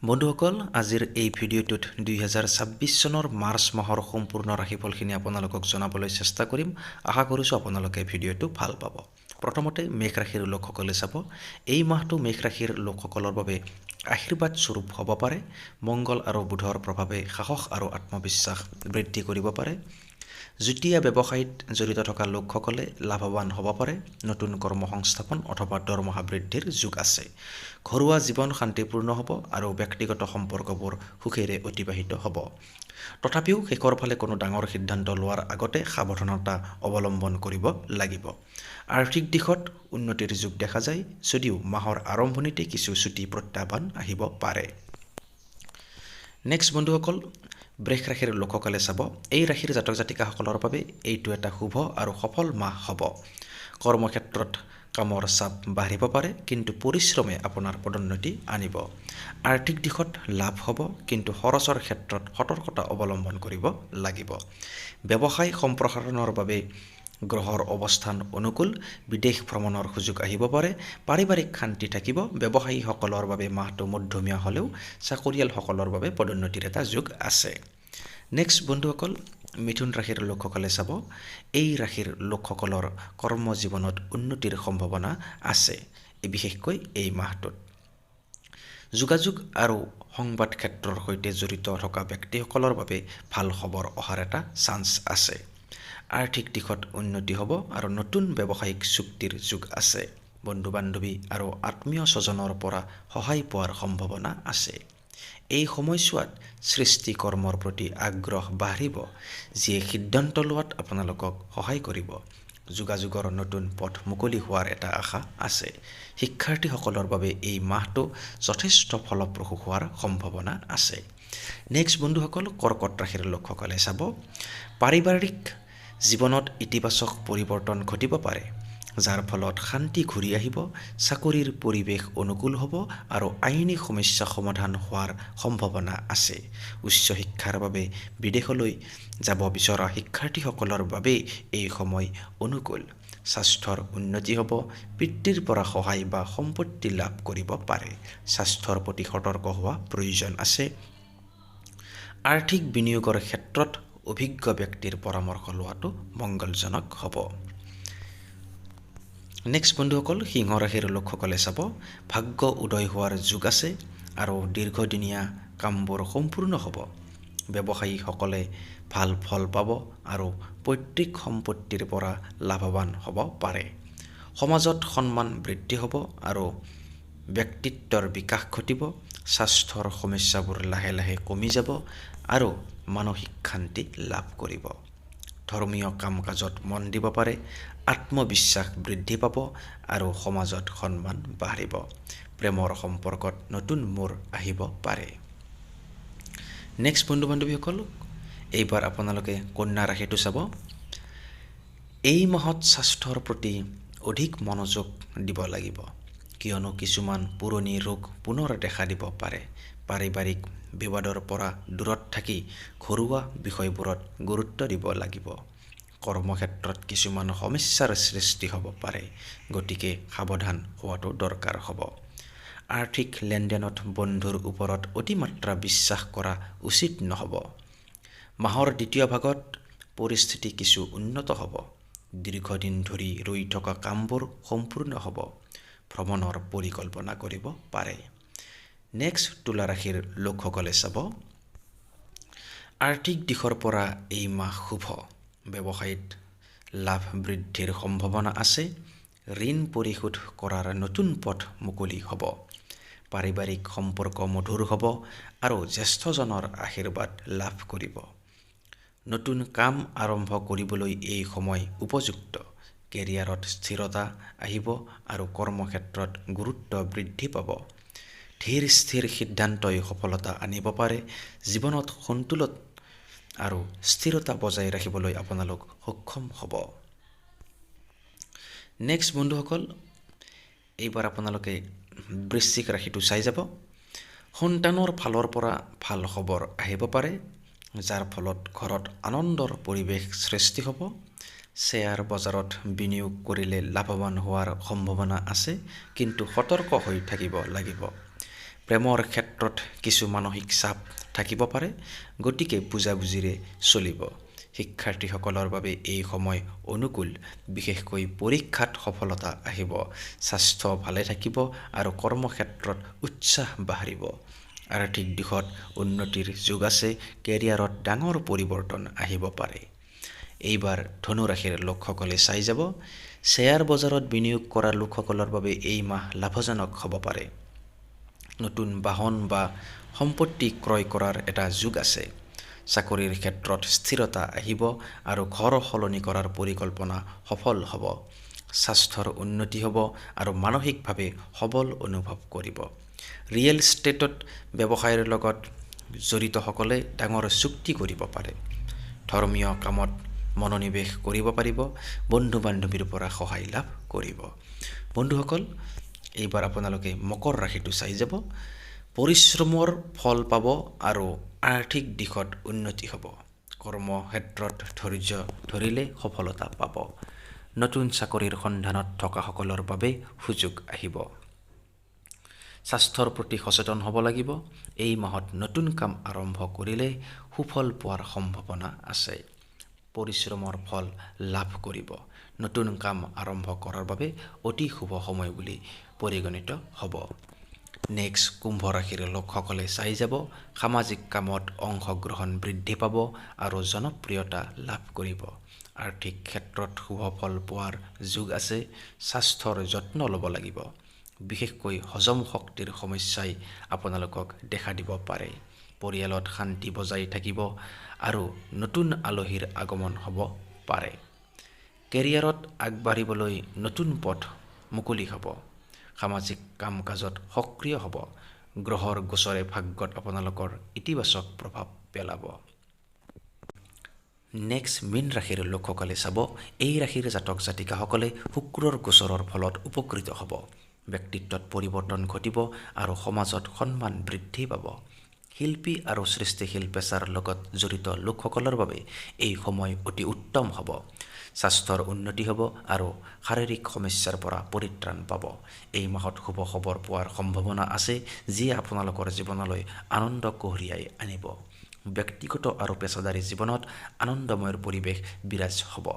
বন্ধুসকল, আজিৰ এই ভিডিঅ'টোত 2026 চনৰ মাৰ্চ মাহৰ সম্পূৰ্ণ ৰাশিফলখিনি আপোনালোকক জনাবলৈ চেষ্টা কৰিম। আশা কৰিছোঁ আপোনালোকে ভিডিঅ'টো ভাল পাব। প্ৰথমতে মেষ ৰাশিৰ লোকসকলে চাব, এই মাহটো মেষ ৰাশিৰ লোকসকলৰ বাবে আশীৰ্বাদ স্বৰূপ হ'ব পাৰে। মংগল আৰু বুধৰ প্ৰভাৱে সাহস আৰু আত্মবিশ্বাস বৃদ্ধি কৰিব পাৰে। যুটীয়া ব্যৱসায়ত জড়িত থকা লোকসকলে লাভৱান হ'ব পাৰে। নতুন কৰ্মসংস্থাপন অথবা দৰমহা বৃদ্ধিৰ যোগ আছে। ঘৰুৱা জীৱন শান্তিপূৰ্ণ হ'ব আৰু ব্যক্তিগত সম্পৰ্কবোৰ সুখেৰে অতিবাহিত হ'ব। তথাপিও শেষৰ ফালে কোনো ডাঙৰ সিদ্ধান্ত লোৱাৰ আগতে সাৱধানতা অৱলম্বন কৰিব লাগিব। আৰ্থিক দিশত উন্নতিৰ যোগ দেখা যায়, যদিও মাহৰ আৰম্ভণিতে কিছু ছুটি প্ৰত্যাহ্বান আহিব পাৰে। নেক্সট বন্ধুসকল, বৃষ ৰাশিৰ লোকসকলে চাব, এই ৰাশিৰ জাতক জাতিকাসকলৰ বাবে এইটো এটা শুভ আৰু সফল মাহ হ'ব। কৰ্মক্ষেত্ৰত কামৰ চাপ বাঢ়িব পাৰে, কিন্তু পৰিশ্ৰমে আপোনাৰ পদোন্নতি আনিব। আৰ্থিক দিশত লাভ হ'ব, কিন্তু খৰচৰ ক্ষেত্ৰত সতৰ্কতা অৱলম্বন কৰিব লাগিব। ব্যৱসায় সম্প্ৰসাৰণৰ বাবে গ্ৰহৰ অৱস্থান অনুকূল। বিদেশ ভ্ৰমণৰ সুযোগ আহিব পাৰে। পাৰিবাৰিক শান্তি থাকিব। ব্যৱসায়ীসকলৰ বাবে মাহটো মধ্যমীয়া হ'লেও চাকৰিয়ালসকলৰ বাবে পদোন্নতিৰ এটা যোগ আছে। নেক্সট বন্ধুসকল, মিথুন ৰাশিৰ লোকসকলে চাব, এই ৰাশিৰ লোকসকলৰ কৰ্মজীৱনত উন্নতিৰ সম্ভাৱনা আছে, বিশেষকৈ এই মাহটোত। যোগাযোগ আৰু সংবাদ ক্ষেত্ৰৰ সৈতে জড়িত থকা ব্যক্তিসকলৰ বাবে ভাল খবৰ অহাৰ এটা চান্স আছে। আৰ্থিক দিশত উন্নতি হ'ব আৰু নতুন ব্যৱসায়িক চুক্তিৰ যোগ আছে। বন্ধু বান্ধৱী আৰু আত্মীয় স্বজনৰ পৰা সহায় পোৱাৰ সম্ভাৱনা আছে। এই সময়ছোৱাত সৃষ্টি কৰ্মৰ প্ৰতি আগ্ৰহ বাঢ়িব, যিয়ে সিদ্ধান্ত লোৱাত আপোনালোকক সহায় কৰিব। যোগাযোগৰ নতুন পথ মুকলি হোৱাৰ এটা আশা আছে। শিক্ষাৰ্থীসকলৰ বাবে এই মাহটো যথেষ্ট ফলপ্ৰসূ হোৱাৰ সম্ভাৱনা আছে। নেক্সট বন্ধুসকল, কৰ্কট ৰাশিৰ লোকসকলে চাব, পাৰিবাৰিক জীৱনত ইতিবাচক পৰিৱৰ্তন ঘটিব পাৰে, যাৰ ফলত শান্তি ঘূৰি আহিব। চাকৰিৰ পৰিৱেশ অনুকূল হ'ব আৰু আইনী সমস্যা সমাধান হোৱাৰ সম্ভাৱনা আছে। উচ্চ শিক্ষাৰ বাবে বিদেশলৈ যাব বিচৰা শিক্ষাৰ্থীসকলৰ বাবে এই সময় অনুকূল। স্বাস্থ্যৰ উন্নতি হ'ব। পিতৃৰ পৰা সহায় বা সম্পত্তি লাভ কৰিব পাৰে। স্বাস্থ্যৰ প্ৰতি সতৰ্ক হোৱা প্ৰয়োজন আছে। আৰ্থিক বিনিয়োগৰ ক্ষেত্ৰত অভিজ্ঞ ব্যক্তিৰ পৰামৰ্শ লোৱাটো মংগলজনক হ'ব। নেক্সট বন্ধুসকল, সিংহ ৰাশিৰ লোকসকলে চাব, ভাগ্য উদয় হোৱাৰ যোগ আছে আৰু দীৰ্ঘদিনীয়া কামবোৰ সম্পূৰ্ণ হ'ব। ব্যৱসায়ীসকলে ভাল ফল পাব আৰু পৈতৃক সম্পত্তিৰ পৰা লাভৱান হ'ব পাৰে। সমাজত সন্মান বৃদ্ধি হ'ব আৰু ব্যক্তিত্বৰ বিকাশ ঘটিব। স্বাস্থ্যৰ সমস্যাবোৰ লাহে লাহে কমি যাব আৰু মানসিক শান্তি লাভ কৰিব। ধৰ্মীয় কাম কাজত মন দিব পাৰে। আত্মবিশ্বাস বৃদ্ধি পাব আৰু সমাজত সন্মান বাঢ়িব। প্ৰেমৰ সম্পৰ্কত নতুন মোৰ আহিব পাৰে। নেক্সট বন্ধু বান্ধৱীসকল, এইবাৰ আপোনালোকে কন্যা ৰাশিটো চাব। এই মাহত স্বাস্থ্যৰ প্ৰতি অধিক মনোযোগ দিব লাগিব, কিয়নো কিছুমান পুৰণি ৰোগ পুনৰ দেখা দিব পাৰে। পাৰিবাৰিক বিবাদৰ পৰা দূৰত থাকি ঘৰুৱা বিষয়বোৰত গুৰুত্ব দিব লাগিব। কৰ্মক্ষেত্ৰত কিছুমান সমস্যাৰ সৃষ্টি হ'ব পাৰে, গতিকে সাৱধান হোৱাটো দৰকাৰ হ'ব। আৰ্থিক লেনদেনত বন্ধুৰ ওপৰত অতিমাত্ৰা বিশ্বাস কৰা উচিত নহ'ব। মাহৰ দ্বিতীয় ভাগত পৰিস্থিতি কিছু উন্নত হ'ব। দীৰ্ঘদিন ধৰি ৰৈ থকা কামবোৰ সম্পূৰ্ণ হ'ব। ভ্ৰমণৰ পৰিকল্পনা কৰিব পাৰে। নেক্সট তুলা ৰাশিৰ লোকসকলে চাব, আৰ্থিক দিশৰ পৰা এই মাহ শুভ। ব্যৱসায়ত লাভ বৃদ্ধিৰ সম্ভাৱনা আছে। ঋণ পৰিশোধ কৰাৰ নতুন পথ মুকলি হ'ব। পাৰিবাৰিক সম্পৰ্ক মধুৰ হ'ব আৰু জ্যেষ্ঠজনৰ আশীৰ্বাদ লাভ কৰিব। নতুন কাম আৰম্ভ কৰিবলৈ এই সময় উপযুক্ত। কেৰিয়াৰত স্থিৰতা আহিব আৰু কৰ্মক্ষেত্ৰত গুৰুত্ব বৃদ্ধি পাব। ধীৰ স্থিৰ সিদ্ধান্তই সফলতা আনিব পাৰে। জীৱনত সন্তুলন আৰু স্থিৰতা বজাই ৰাখিবলৈ আপোনালোক সক্ষম হ'ব। নেক্সট বন্ধুসকল, এইবাৰ আপোনালোকে বৃশ্চিক ৰাশিটো চাই যাব। সন্তানৰ ফালৰ পৰা ভাল খবৰ আহিব পাৰে, যাৰ ফলত ঘৰত আনন্দৰ পৰিৱেশ সৃষ্টি হ'ব। শ্বেয়াৰ বজাৰত বিনিয়োগ কৰিলে লাভৱান হোৱাৰ সম্ভাৱনা আছে, কিন্তু সতৰ্ক হৈ থাকিব লাগিব। প্ৰেমৰ ক্ষেত্ৰত কিছু মানসিক চাপ থাকিব পাৰে, গতিকে বুজাবুজিৰে চলিব। শিক্ষাৰ্থীসকলৰ বাবে এই সময় অনুকূল, বিশেষকৈ পৰীক্ষাত সফলতা আহিব, স্বাস্থ্য ভালে থাকিব আৰু কৰ্মক্ষেত্ৰত উৎসাহ বাঢ়িব। আৰ্থিক দিশত উন্নতিৰ যোগ আছে, কেৰিয়াৰত ডাঙৰ পৰিৱৰ্তন আহিব পাৰে। এইবাৰ ধনু ৰাশিৰ লোকসকলে চাই যাব, শ্বেয়াৰ বজাৰত বিনিয়োগ কৰা লোকসকলৰ বাবে এই মাহ লাভজনক হ'ব পাৰে। নতুন বাহন বা সম্পত্তি ক্ৰয় কৰাৰ এটা যোগ আছে। চাকৰিৰ ক্ষেত্ৰত স্থিৰতা আহিব আৰু ঘৰ সলনি কৰাৰ পৰিকল্পনা সফল হ'ব। স্বাস্থ্যৰ উন্নতি হ'ব আৰু মানসিকভাৱে সবল অনুভৱ কৰিব। ৰিয়েল ষ্টেটত ব্যৱসায়ৰ লগত জড়িতসকলে ডাঙৰ চুক্তি কৰিব পাৰে। ধৰ্মীয় কামত মনোনিৱেশ কৰিব পাৰিব, বন্ধু বান্ধৱীৰ পৰা সহায় লাভ কৰিব। বন্ধুসকল, এইবাৰ আপোনালোকে মকৰ ৰাশিটো চাই যাব, পৰিশ্ৰমৰ ফল পাব আৰু আৰ্থিক দিশত উন্নতি হ'ব। কৰ্মক্ষেত্ৰত ধৈৰ্য ধৰিলে সফলতা পাব। নতুন চাকৰিৰ সন্ধানত থকাসকলৰ বাবে সুযোগ আহিব। স্বাস্থ্যৰ প্ৰতি সচেতন হ'ব লাগিব। এই মাহত নতুন কাম আৰম্ভ কৰিলে সুফল পোৱাৰ সম্ভাৱনা আছে। পৰিশ্ৰমৰ ফল লাভ কৰিব। নতুন কাম আৰম্ভ কৰাৰ বাবে অতি শুভ সময় বুলি পৰিগণিত হ'ব। নেক্সট কুম্ভ ৰাশিৰ লোকসকলে চাই যাব, সামাজিক কামত অংশগ্ৰহণ বৃদ্ধি পাব আৰু জনপ্ৰিয়তা লাভ কৰিব। আৰ্থিক ক্ষেত্ৰত শুভ ফল পোৱাৰ যোগ আছে। স্বাস্থ্যৰ যত্ন ল'ব লাগিব। বিশেষকৈ হজম শক্তিৰ সমস্যাই আপোনালোকক দেখা দিব পাৰে। পৰিয়ালত শান্তি বজাই থাকিব আৰু নতুন আলহীৰ আগমন হ'ব পাৰে। কেৰিয়াৰত আগবাঢ়িবলৈ নতুন পথ মুকলি হ'ব। সামাজিক কাম কাজত সক্ৰিয় হ'ব। গ্ৰহৰ গোচৰে ভাগ্যত আপোনালোকৰ ইতিবাচক প্ৰভাৱ পেলাব। নেক্সট মীন ৰাশিৰ লোকসকলে চাব, এই ৰাশিৰ জাতক জাতিকাসকলে শুক্ৰৰ গোচৰৰ ফলত উপকৃত হ'ব। ব্যক্তিত্বত পৰিৱৰ্তন ঘটিব আৰু সমাজত সন্মান বৃদ্ধি পাব। শিল্পী আৰু সৃষ্টিশীল পেছাৰ লগত জড়িত লোকসকলৰ বাবে এই সময় অতি উত্তম হ'ব। স্বাস্থ্যৰ উন্নতি হ'ব আৰু শাৰীৰিক সমস্যাৰ পৰা পৰিত্ৰাণ পাব। এই মাহত শুভ খবৰ পোৱাৰ সম্ভাৱনা আছে, যিয়ে আপোনালোকৰ জীৱনলৈ আনন্দ কঢ়িয়াই আনিব। ব্যক্তিগত আৰু পেছাদাৰী জীৱনত আনন্দময়ৰ পৰিৱেশ বিৰাজ হ'ব।